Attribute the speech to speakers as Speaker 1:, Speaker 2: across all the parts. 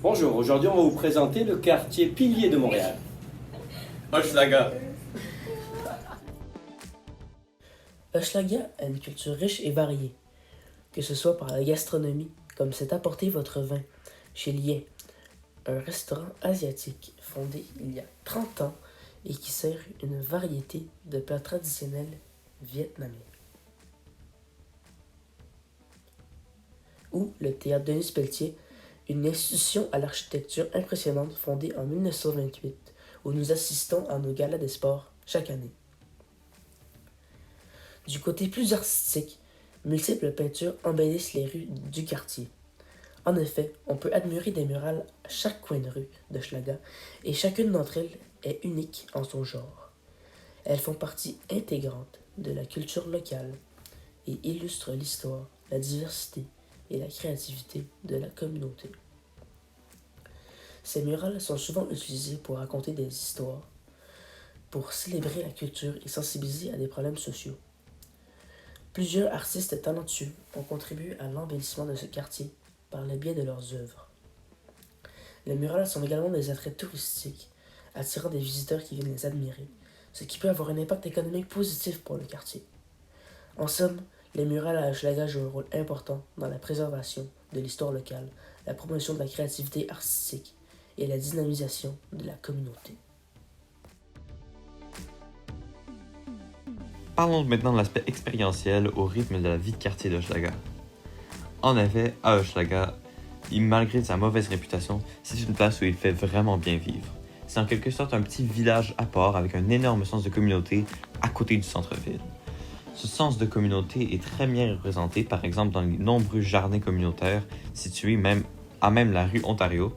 Speaker 1: Bonjour, aujourd'hui on va vous présenter le quartier pilier de Montréal.
Speaker 2: Hochelaga.
Speaker 3: Hochelaga a une culture riche et variée, que ce soit par la gastronomie, comme c'est apporté votre vin, chez Lien, un restaurant asiatique fondé il y a 30 ans et qui sert une variété de plats traditionnels vietnamiens. Ou le théâtre Denis Pelletier, une institution à l'architecture impressionnante fondée en 1928, où nous assistons à nos galas des sports chaque année. Du côté plus artistique, multiples peintures embellissent les rues du quartier. En effet, on peut admirer des murales à chaque coin de rue d'Hochelaga et chacune d'entre elles est unique en son genre. Elles font partie intégrante de la culture locale et illustrent l'histoire, la diversité et la créativité de la communauté. Ces murales sont souvent utilisées pour raconter des histoires, pour célébrer la culture et sensibiliser à des problèmes sociaux. Plusieurs artistes talentueux ont contribué à l'embellissement de ce quartier par le biais de leurs œuvres. Les murales sont également des attraits touristiques, attirant des visiteurs qui viennent les admirer, ce qui peut avoir un impact économique positif pour le quartier. En somme, les murales à Hochelaga jouent un rôle important dans la préservation de l'histoire locale, la promotion de la créativité artistique et la dynamisation de la communauté.
Speaker 2: Parlons maintenant de l'aspect expérientiel au rythme de la vie de quartier d'Hochelaga. En effet, à Hochelaga, malgré sa mauvaise réputation, c'est une place où il fait vraiment bien vivre. C'est en quelque sorte un petit village à part avec un énorme sens de communauté à côté du centre-ville. Ce sens de communauté est très bien représenté, par exemple, dans les nombreux jardins communautaires situés même la rue Ontario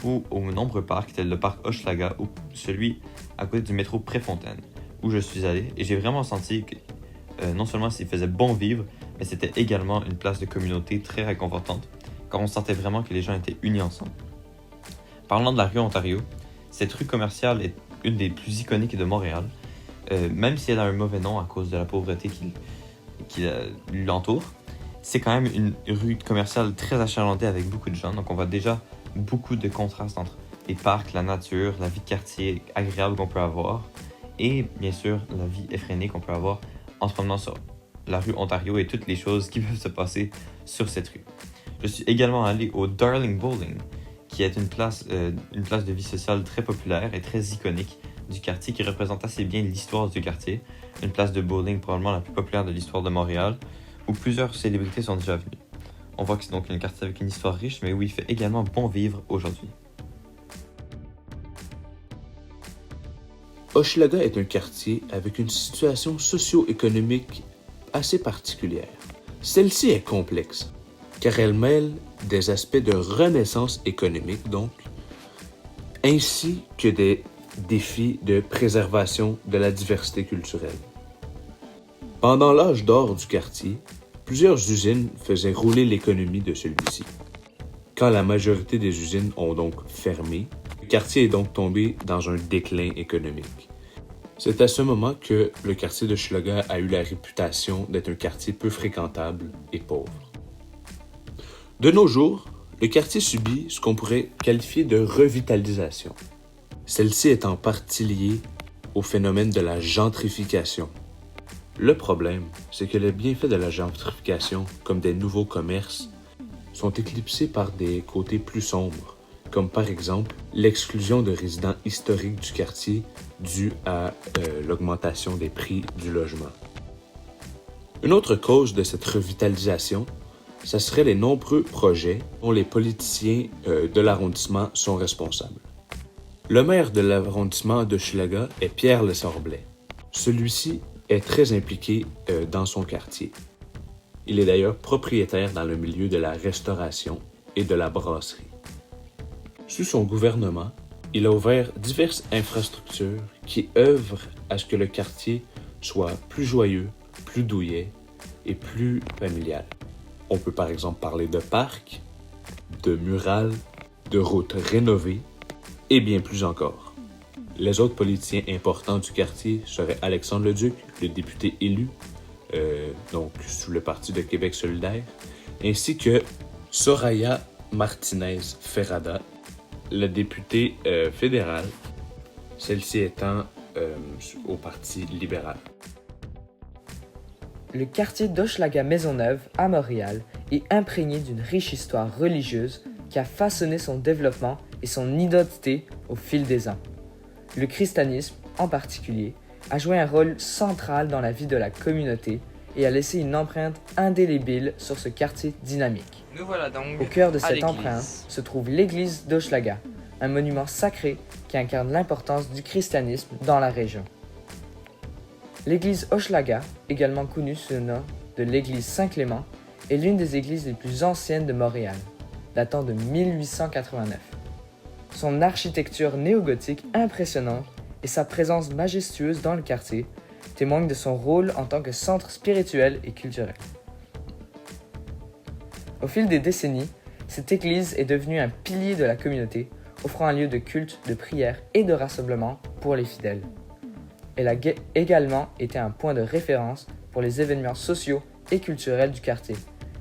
Speaker 2: ou aux nombreux parcs tels le parc Hochelaga ou celui à côté du métro Préfontaine, où je suis allé et j'ai vraiment senti que non seulement s'il faisait bon vivre, mais c'était également une place de communauté très réconfortante, car on sentait vraiment que les gens étaient unis ensemble. Parlant de la rue Ontario, cette rue commerciale est une des plus iconiques de Montréal, même si elle a un mauvais nom à cause de la pauvreté qui l'entoure. C'est quand même une rue commerciale très achalandée avec beaucoup de gens, donc on voit déjà beaucoup de contrastes entre les parcs, la nature, la vie de quartier agréable qu'on peut avoir, et bien sûr la vie effrénée qu'on peut avoir en se promenant sur la rue Ontario et toutes les choses qui peuvent se passer sur cette rue. Je suis également allé au Darling Bowling, qui est une place de vie sociale très populaire et très iconique du quartier qui représente assez bien l'histoire du quartier. Une place de bowling probablement la plus populaire de l'histoire de Montréal, où plusieurs célébrités sont déjà venues. On voit que c'est donc un quartier avec une histoire riche, mais où il fait également bon vivre aujourd'hui.
Speaker 4: Hochelaga est un quartier avec une situation socio-économique assez particulière. Celle-ci est complexe, car elle mêle des aspects de renaissance économique, donc, ainsi que des défis de préservation de la diversité culturelle. Pendant l'âge d'or du quartier, plusieurs usines faisaient rouler l'économie de celui-ci. Quand la majorité des usines ont donc fermé, le quartier est donc tombé dans un déclin économique. C'est à ce moment que le quartier d'Hochelaga a eu la réputation d'être un quartier peu fréquentable et pauvre. De nos jours, le quartier subit ce qu'on pourrait qualifier de revitalisation. Celle-ci est en partie liée au phénomène de la gentrification. Le problème, c'est que les bienfaits de la gentrification, comme des nouveaux commerces, sont éclipsés par des côtés plus sombres, comme par exemple l'exclusion de résidents historiques du quartier due à l'augmentation des prix du logement. Une autre cause de cette revitalisation, ce serait les nombreux projets dont les politiciens de l'arrondissement sont responsables. Le maire de l'arrondissement d'Hochelaga est Pierre Lesorblay. Celui-ci est très impliqué dans son quartier. Il est d'ailleurs propriétaire dans le milieu de la restauration et de la brasserie. Sous son gouvernement, il a ouvert diverses infrastructures qui œuvrent à ce que le quartier soit plus joyeux, plus douillet et plus familial. On peut par exemple parler de parcs, de murales, de routes rénovées et bien plus encore. Les autres politiciens importants du quartier seraient Alexandre Leduc, le député élu, donc sous le Parti de Québec solidaire, ainsi que Soraya Martinez Ferrada, la députée fédérale, celle-ci étant au Parti libéral.
Speaker 5: Le quartier d'Hochelaga-Maisonneuve, à Montréal, est imprégné d'une riche histoire religieuse qui a façonné son développement et son identité au fil des ans. Le christianisme, en particulier, a joué un rôle central dans la vie de la communauté et a laissé une empreinte indélébile sur ce quartier dynamique.
Speaker 6: Nous voilà donc
Speaker 5: Au cœur de
Speaker 6: à
Speaker 5: cette
Speaker 6: l'église.
Speaker 5: empreinte se trouve l'église d'Hochelaga, un monument sacré qui incarne l'importance du christianisme dans la région. L'église Hochelaga, également connue sous le nom de l'église Saint-Clément, est l'une des églises les plus anciennes de Montréal, datant de 1889. Son architecture néogothique impressionnante et sa présence majestueuse dans le quartier témoignent de son rôle en tant que centre spirituel et culturel. Au fil des décennies, cette église est devenue un pilier de la communauté, offrant un lieu de culte, de prière et de rassemblement pour les fidèles. Elle a également été un point de référence pour les événements sociaux et culturels du quartier,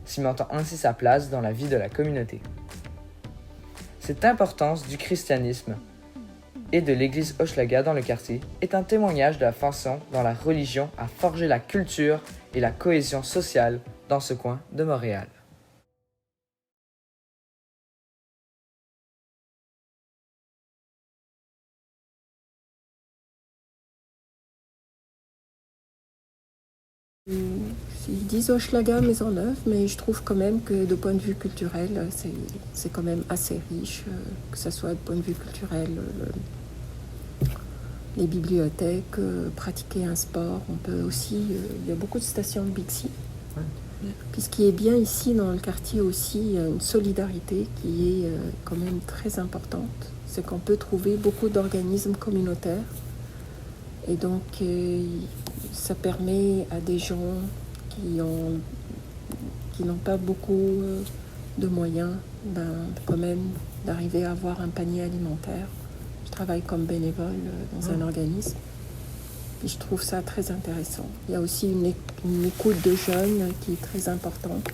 Speaker 5: cimentant ainsi sa place dans la vie de la communauté. Cette importance du christianisme et de l'église Hochelaga dans le quartier est un témoignage de la façon dont la religion a forgé la culture et la cohésion sociale dans ce coin de Montréal.
Speaker 7: Ils disent Hochelaga, Maisonneuve, mais je trouve quand même que de point de vue culturel, c'est quand même assez riche, que ce soit de point de vue culturel, les bibliothèques, pratiquer un sport. On peut aussi, il y a beaucoup de stations de Bixi. Puis ce qui est bien ici dans le quartier aussi, il y a une solidarité qui est quand même très importante. C'est qu'on peut trouver beaucoup d'organismes communautaires. Et donc, ça permet à des gens qui n'ont pas beaucoup de moyens, quand même, d'arriver à avoir un panier alimentaire. Je travaille comme bénévole dans un organisme. Et je trouve ça très intéressant. Il y a aussi une écoute de jeunes qui est très importante.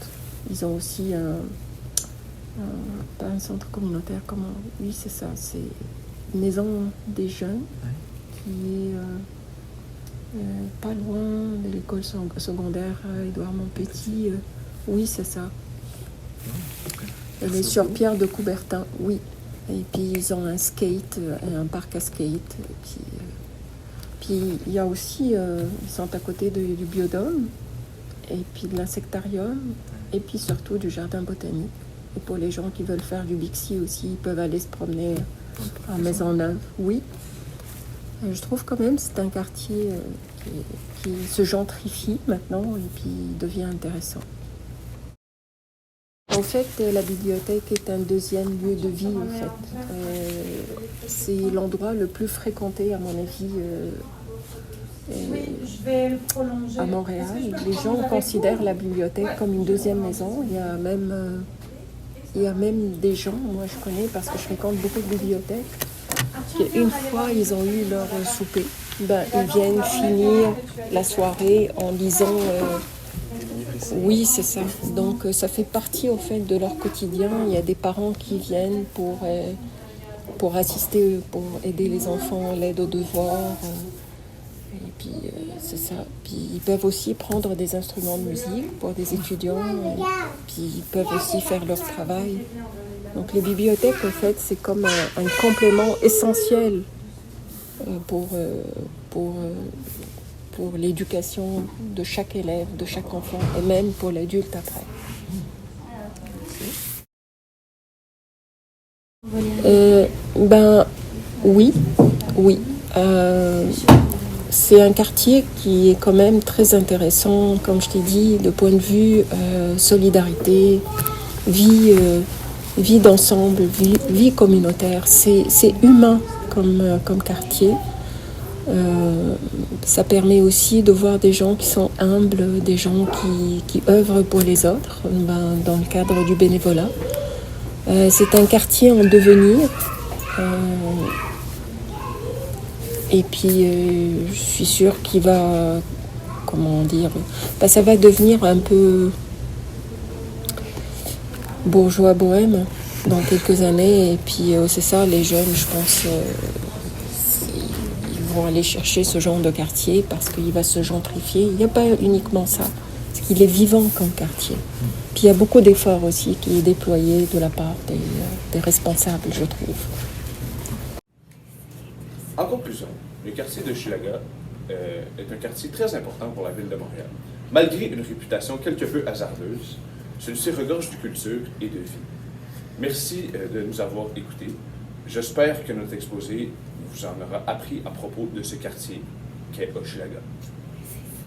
Speaker 7: Ils ont aussi pas un centre communautaire, oui, c'est ça, c'est une maison des jeunes qui est pas loin de l'école secondaire Édouard Montpetit. Oui, c'est ça. Elle est sur Pierre de Coubertin, oui. Et puis ils ont un skate, un parc à skate. Puis il y a aussi, ils sont à côté du biodôme, et puis de l'insectarium, et puis surtout du jardin botanique. Et pour les gens qui veulent faire du Bixi aussi, ils peuvent aller se promener à Maisonneuve. Oui. Je trouve quand même que c'est un quartier qui se gentrifie maintenant et puis devient intéressant. En fait, la bibliothèque est un deuxième lieu de vie. En fait. C'est l'endroit le plus fréquenté, à mon avis, à Montréal. Les gens considèrent la bibliothèque comme une deuxième maison. Il y a même des gens, moi je connais parce que je fréquente beaucoup de bibliothèques, une fois ils ont eu leur souper, ils viennent finir la soirée en lisant. Oui, c'est ça. Donc ça fait partie au fait de leur quotidien. Il y a des parents qui viennent pour assister, pour aider les enfants, l'aide aux devoirs. Et puis c'est ça. Puis ils peuvent aussi prendre des instruments de musique pour des étudiants. Puis ils peuvent aussi faire leur travail. Donc les bibliothèques, en fait, c'est comme un complément essentiel pour l'éducation de chaque élève, de chaque enfant, et même pour l'adulte après. Oui. C'est un quartier qui est quand même très intéressant, comme je t'ai dit, de point de vue solidarité, vie d'ensemble, vie communautaire. C'est humain comme quartier. Ça permet aussi de voir des gens qui sont humbles, des gens qui œuvrent pour les autres dans le cadre du bénévolat. C'est un quartier en devenir. Et puis, je suis sûre qu'il va, ça va devenir un peu bourgeois bohème. dans quelques années. Et puis c'est ça, les jeunes, je pense, ils vont aller chercher ce genre de quartier parce qu'il va se gentrifier. Il n'y a pas uniquement ça, c'est qu'il est vivant comme quartier. Puis il y a beaucoup d'efforts aussi qui est déployé de la part des responsables, je trouve.
Speaker 4: En conclusion, le quartier de Hochelaga est un quartier très important pour la ville de Montréal. Malgré une réputation quelque peu hasardeuse, celui-ci regorge de culture et de vie. Merci de nous avoir écoutés. J'espère que notre exposé vous en aura appris à propos de ce quartier qu'est Hochelaga.